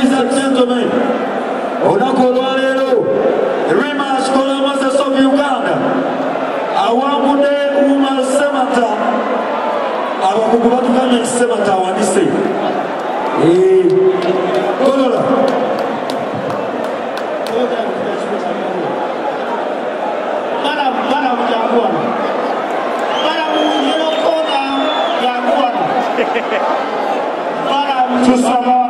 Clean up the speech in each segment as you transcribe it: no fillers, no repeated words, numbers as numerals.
Ladies and gentlemen, Onakolwalero, rematch for the Masters of Uganda. Awamude Uma Semata. Awamude Semata Wanise. Kolola. Madam Yaguana. Madam Yelokona Yaguana. Madam Susama.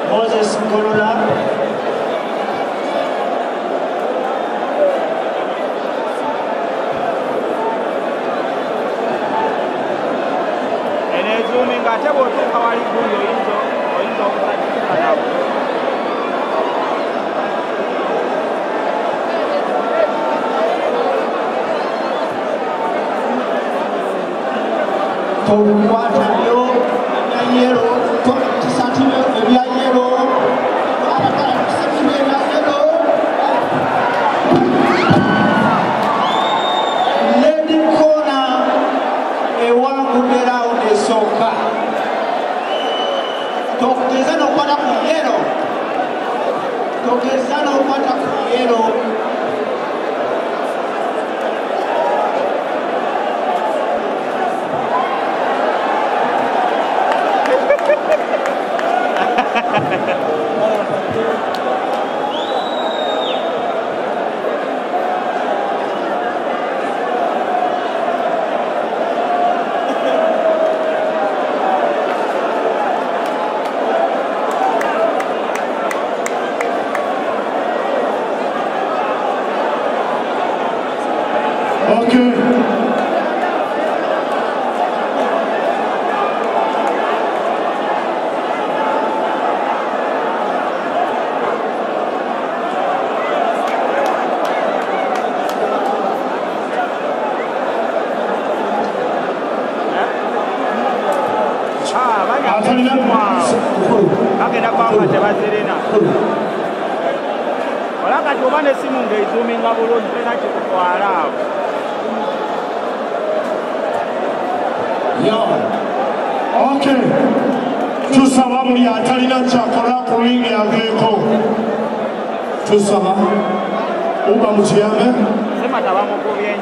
Moses Kolola.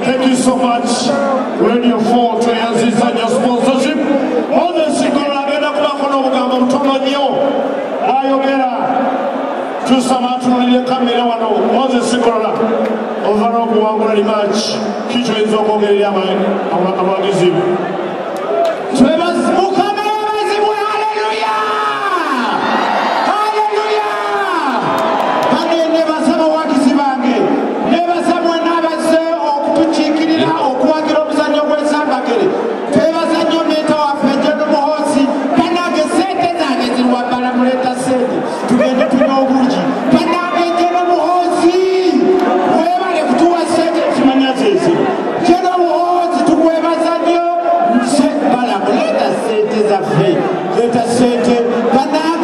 Thank you so much, Radio 4, to your sponsorship. All the Sikora, to some to Moses Sikora, overall match, Kicho is Let us say, Panage!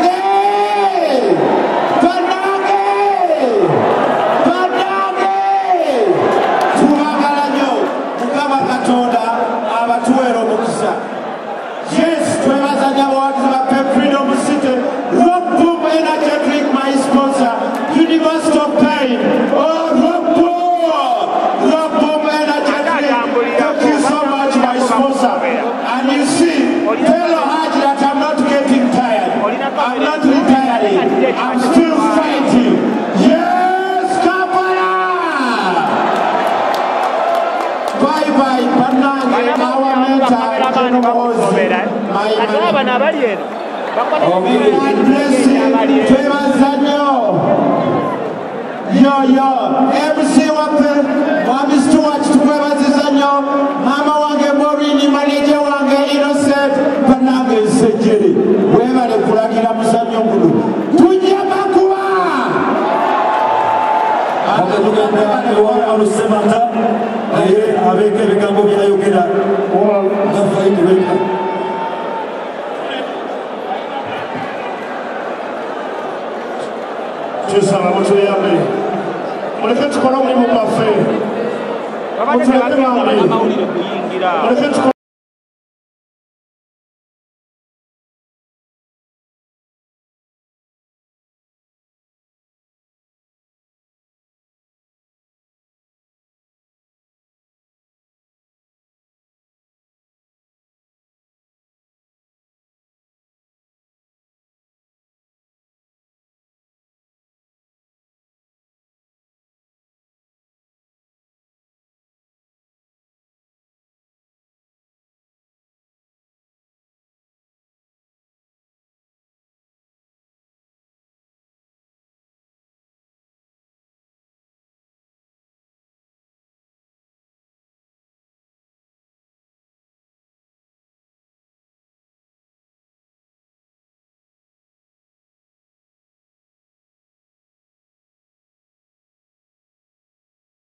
MC wape Mwami Stuart tukwebaziza nnyo maama wange Morini manager wange Innocent banange Nsejjere webale kulagira muzannyo guno tujja bakuba ate tugenda ewa Olusemata naye abeeko ebigambo byayogera gafayitibeka tusaba mutuyambe muleke tukole omulimu gwaffe mutuleke bambi muleke